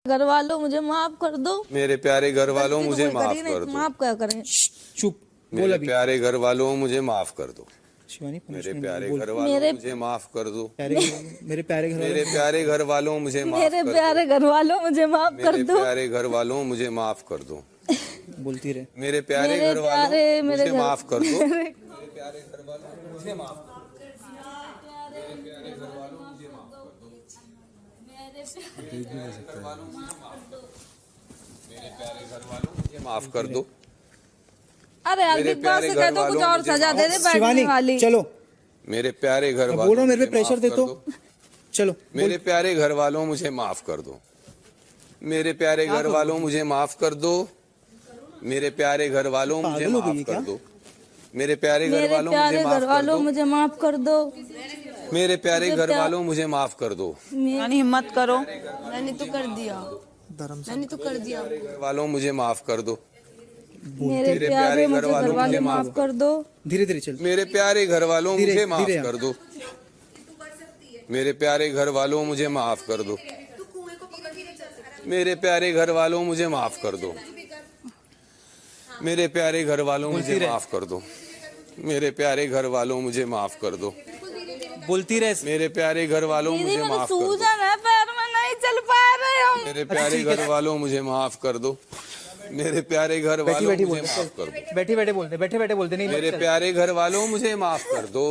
घर वालों मुझे माफ कर दो। मेरे प्यारे घर वालों मुझे माफ कर दो। माफ क्या करें? चुप। मेरे प्यारे घर वालों मुझे माफ कर दो। शिवानी मेरे प्यारे घर वालों मुझे माफ कर दो। मेरे प्यारे घर मेरे प्यारे घर वालों मुझे माफ मेरे कर प्यारे घर वालों मुझे माफ कर मेरे दो। प्यारे घर वालों मुझे माफ कर दो। बोलती रहे। मेरे प्यारे घर वालों मुझे माफ कर दो। मेरे प्यारे घर वालों मुझे माफ कर दो। मेरे प्यारे घर वालों मुझे माफ कर दो। मेरे प्यारे घर वालों मुझे माफ कर दो। मेरे प्यारे घर वालों मुझे माफ कर दो। अरे यार बिग बॉस से कह दो कुछ और सजा दे दे बैठने वाली। चलो मेरे प्यारे घर वालों बोल रहा हूँ, मेरे पे प्रेशर दे तो चलो। मेरे प्यारे घर वालों मुझे माफ कर दो। मेरे प्यारे घर वालों मुझे माफ कर दो। मेरे प्यारे घर वालों मुझे माफ कर दो। मेरे प्यारे घर वालों मुझे माफ कर दो। मेरे प्यारे घर वालों मुझे माफ कर दो। यानी हिम्मत करो। मैंने तो कर दिया। घर वालों मुझे माफ कर दो। मेरे प्यारे घर वालों माफ कर दो। धीरे धीरे चल। मेरे प्यारे घर वालों मुझे माफ कर दो। मेरे प्यारे घर वालों मुझे माफ कर दो। मेरे प्यारे घर वालों मुझे माफ कर दो। मेरे प्यारे घर वालों मुझे माफ कर दो। मेरे प्यारे घर वालों मुझे माफ कर दो। बोलती रहे। मेरे प्यारे घर वालों मुझे माफ कर दो। सूजन है पैर में, नहीं चल पा रहे हम। मेरे प्यारे घर वालों मुझे माफ कर दो। मेरे प्यारे घर वालों मुझे माफ कर दो। बैठे बैठे बोलते नहीं। मेरे प्यारे घर वालों मुझे माफ कर दो।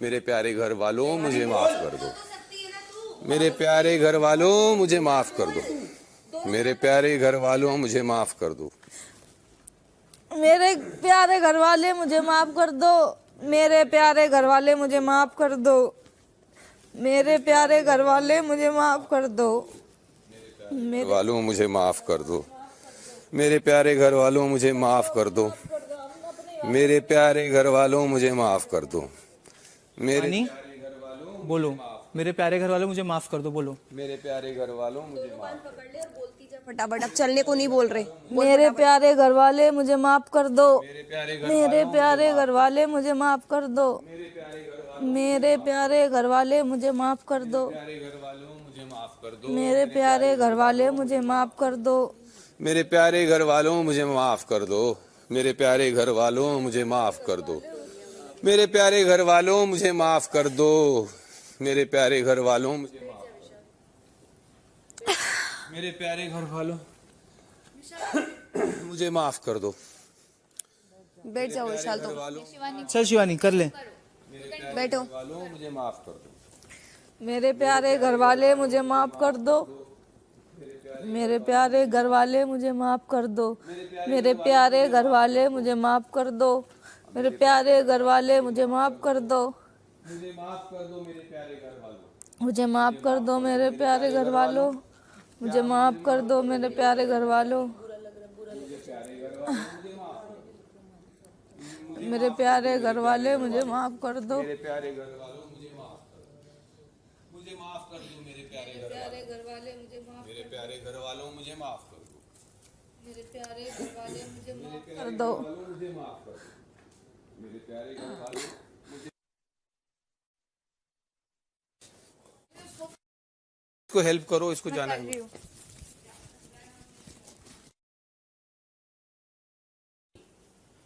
मेरे प्यारे घर वालों मुझे माफ कर दो। मेरे प्यारे घर वालों मुझे माफ कर दो। मेरे प्यारे घर वालों मुझे माफ कर दो। मेरे प्यारे घर वाले मुझे माफ कर दो। मेरे प्यारे घर वाले मुझे माफ कर दो। मेरे प्यारे घर वाले मुझे माफ कर दो। मेरे वालों मुझे माफ कर दो। मेरे प्यारे घर वालों मुझे माफ कर दो। मेरे प्यारे घर वालों मुझे माफ कर दो। मेरे बोलो मेरे प्यारे घर वालों मुझे माफ कर दो। बोलो मेरे प्यारे घर वालों मुझे माफ कर दो। फटाफट, अब चलने को नहीं बोल रहे। मेरे प्यारे घर वाले मुझे माफ कर दो। मेरे प्यारे घर वाले मुझे माफ कर दो। मेरे प्यारे घर वाले मुझे माफ कर दो। मेरे प्यारे घर वाले मुझे माफ कर दो। मेरे प्यारे घर वालों मुझे माफ कर दो। मेरे प्यारे घर वालों मुझे माफ कर दो। मेरे प्यारे घर वालों मुझे माफ कर दो। मेरे प्यारे घर वालों मुझे मेरे प्यारे घर वालों मुझे माफ कर दो। बैठ जाओ विशाल। तो चल शिवानी कर ले। बैठो। मुझे माफ कर दो। मेरे प्यारे घर वाले मुझे माफ कर दो। मेरे प्यारे घर वाले मुझे माफ कर दो। मेरे प्यारे घर वाले मुझे माफ कर दो। मेरे प्यारे घर वाले मुझे माफ कर दो। मुझे माफ कर दो मेरे प्यारे घर वालों। मुझे माफ कर दो मेरे प्यारे घर वालों। मुझे माफ कर दो मेरे प्यारे घर वालों। मेरे प्यारे घर वाले मुझे माफ कर दो। मेरे प्यारे घर वालों मुझे माफ कर दो। मुझे माफ कर दो मेरे प्यारे घर वाले मुझे माफ। मेरे प्यारे घर वालों मुझे माफ कर दो। मेरे प्यारे घर वाले मुझे माफ कर दो। मुझे माफ कर दो। मेरे प्यारे घर वालों इसको हेल्प करो, इसको जाना है।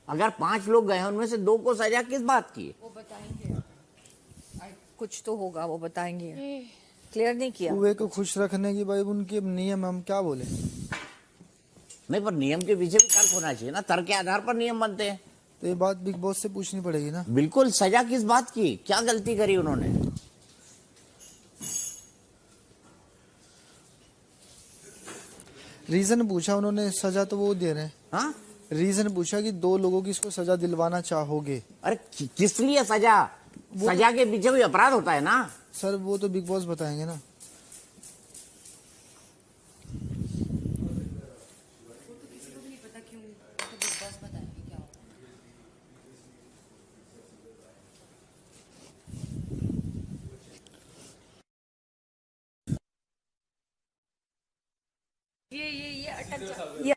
अगर 5 लोग गए उनमें से 2 को सजा किस बात की? वो बताएंगे, कुछ तो होगा, वो बताएंगे। क्लियर नहीं किया। कुएं को खुश रखने की भाई उनके नियम, हम क्या बोले। नहीं, पर नियम के पीछे भी तर्क होना चाहिए ना। तर्क के आधार पर नियम बनते हैं। तो ये बात बिग बॉस से पूछनी पड़ेगी ना। बिल्कुल। सजा किस बात की? क्या गलती करी उन्होंने? रीजन पूछा उन्होंने, सजा तो वो दे रहे हैं। हाँ, रीजन पूछा कि 2 लोगों की इसको सजा दिलवाना चाहोगे। अरे किस लिए सजा? सजा के पीछे कोई अपराध होता है ना। सर वो तो बिग बॉस बताएंगे ना। ये अटक जा।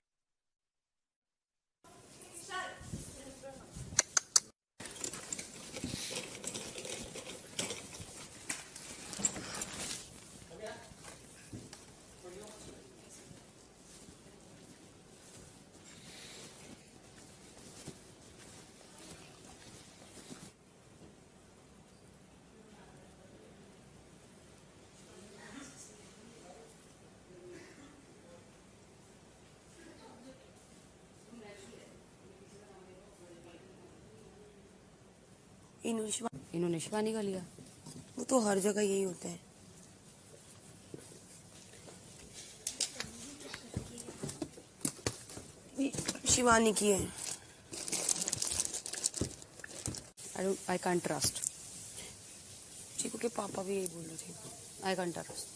इन्होंने शिवानी का लिया। वो तो हर जगह यही होता है। शिवानी की है। I can't trust. चीकू के पापा भी यही बोल रहे थे, आई कांट ट्रस्ट।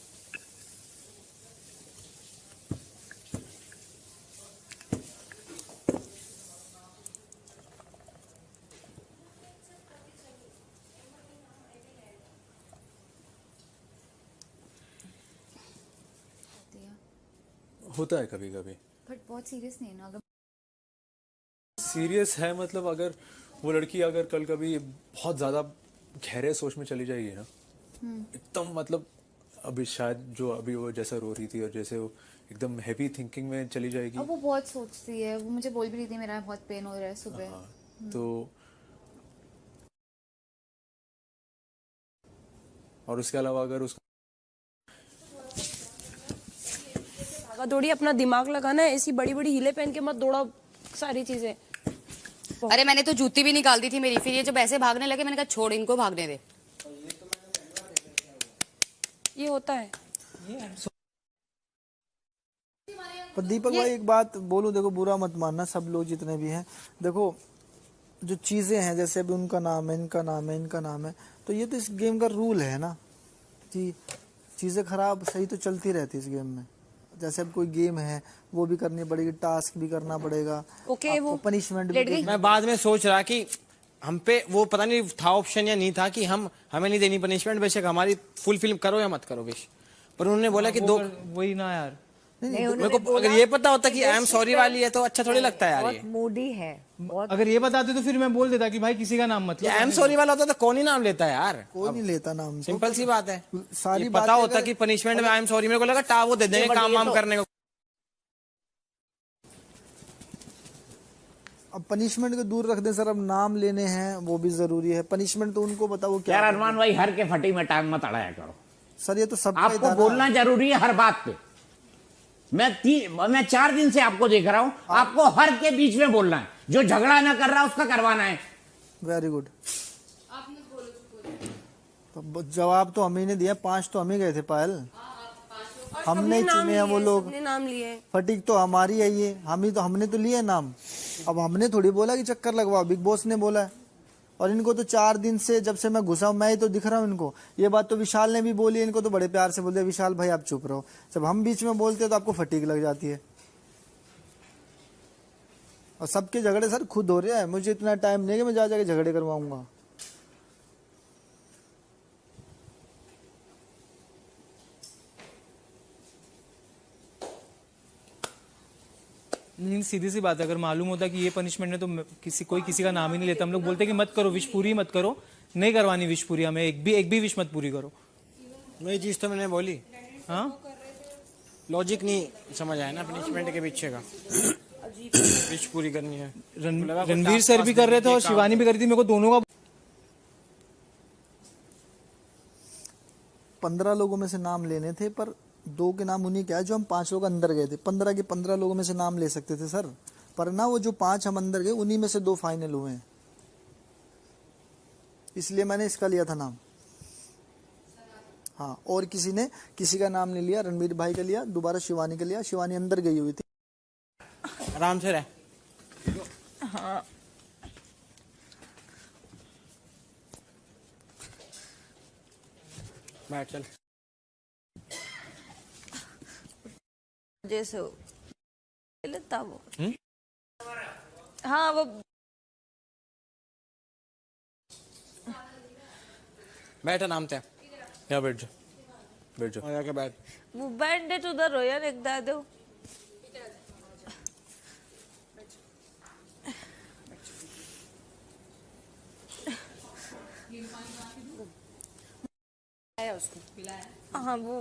होता है कभी कभी, बट बहुत सीरियस नहीं है ना। अगर सीरियस है मतलब अगर वो लड़की अगर कल कभी बहुत ज्यादा गहरे सोच में चली जाएगी ना, एकदम मतलब अभी शायद जो अभी वो जैसा रो रही थी और जैसे वो एकदम हैवी थिंकिंग में चली जाएगी। अब वो बहुत सोचती है, वो मुझे बोल भी रही थी मेरा बहुत पेन हो रहा है सुबह। तो और उसके अलावा अगर उसको दौड़ी अपना दिमाग लगाना है, ऐसी बड़ी बड़ी हीले पहन के मत दौड़ा सारी चीजें। अरे मैंने तो जूती भी निकाल दी थी मेरी, फिर ये जब ऐसे भागने लगे मैंने कहा छोड़ इनको भागने दे। ये होता है। पर दीपक भाई एक बात बोलूं, देखो बुरा मत मानना, सब लोग जितने भी हैं, देखो जो चीजें हैं जैसे अभी उनका नाम है, इनका नाम है, इनका नाम है, तो ये तो इस गेम का रूल है ना कि चीजें खराब सही तो चलती रहती है इस गेम में। जैसे अब कोई गेम है वो भी करनी पड़ेगी, टास्क भी करना पड़ेगा, ओके, वो पनिशमेंट भी। मैं बाद में सोच रहा कि हम पे वो पता नहीं था ऑप्शन या नहीं था कि हमें नहीं देनी पनिशमेंट, बेशक हमारी फुल फिल्म करो या मत करो विश, पर उन्होंने बोला कि दो वही ना यार। मेरे को अगर ये पता होता कि आई एम सॉरी वाली है तो अच्छा थोड़ी लगता है यार। बहुत मूडी है। अगर ये बताते तो फिर मैं बोल देता कि भाई किसी का नाम मत लो। आई एम सॉरी वाला होता तो कौन ही नाम लेता है यार, कोई नहीं लेता नाम। सिंपल सी बात है। सारी पता होता कि पनिशमेंट में आई एम सॉरी, मेरे को लगा टावो दे देंगे काम वाम करने को। अब पनिशमेंट को दूर रख दे सर, अब नाम लेने हैं वो भी जरूरी है। पनिशमेंट तो उनको बताओ वो क्या। यार अरमान भाई हर के फटी में टांग मत अड़ाया करो सर, ये तो सब आपको बोलना जरूरी है हर बात पे। मैं 4 दिन से आपको देख रहा हूं, आपको हर के बीच में बोलना है, जो झगड़ा ना कर रहा उसका करवाना है। Very good. तो जवाब तो हम ही ने दिया, 5 तो हम ही गए थे पायल, हमने चुने हैं वो लोग। नाम लिए फटीक तो हमारी है ये, हमने तो लिए नाम। अब हमने थोड़ी बोला कि चक्कर लगवाओ, बिग बॉस ने बोला है। और इनको तो 4 दिन से जब से मैं घुसा हूं मैं ही तो दिख रहा हूं इनको। ये बात तो विशाल ने भी बोली, इनको तो बड़े प्यार से बोलते विशाल भाई आप चुप रहो। जब हम बीच में बोलते हैं तो आपको फटीक लग जाती है। और सबके झगड़े सर खुद हो रहे हैं, मुझे इतना टाइम नहीं है कि मैं जा जाके झगड़े करवाऊंगा। नहीं, सीधी सी बात है, अगर मालूम होता कि ये पनिशमेंट है तो कोई किसी का नाम ही नहीं लेता। हम लोग बोलते कि मत करो विश पूरी मत करो, नहीं करवानी विश पूरी, हमें एक भी विश मत पूरी करो। वही चीज तो मैंने बोली। हाँ लॉजिक नहीं समझ आया ना पनिशमेंट के पीछे का। विश पूरी करनी है। रणवीर सर भी कर रहे थे और शिवानी भी कर रही थी, मेरे को दोनों का। 15 लोगों में से नाम लेने थे, पर 2 के नाम उन्हीं के आए जो हम 5 लोग अंदर गए थे। 15 के 15 लोगों में से नाम ले सकते थे सर, पर ना वो जो 5 हम अंदर गए उन्हीं में से 2 फाइनल हुए हैं, इसलिए मैंने इसका लिया था नाम। हाँ, और किसी का नाम नहीं लिया, रणवीर भाई का लिया, दोबारा शिवानी का लिया। शिवानी अंदर गई हुई थी। आराम से रह। हाँ बैठ चल। जैसे लेता वो। हाँ वो बैठ आराम से। यहाँ बैठ जाओ, बैठ जाओ। जाके बैठ। वो बैंडेज उधर हो यार, एक दा दो। हाँ वो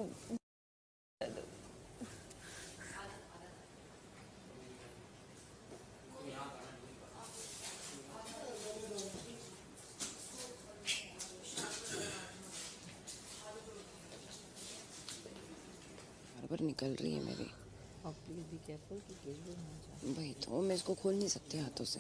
बराबर निकल रही है मेरी। भाई तो मैं इसको खोल नहीं सकते हाथों से।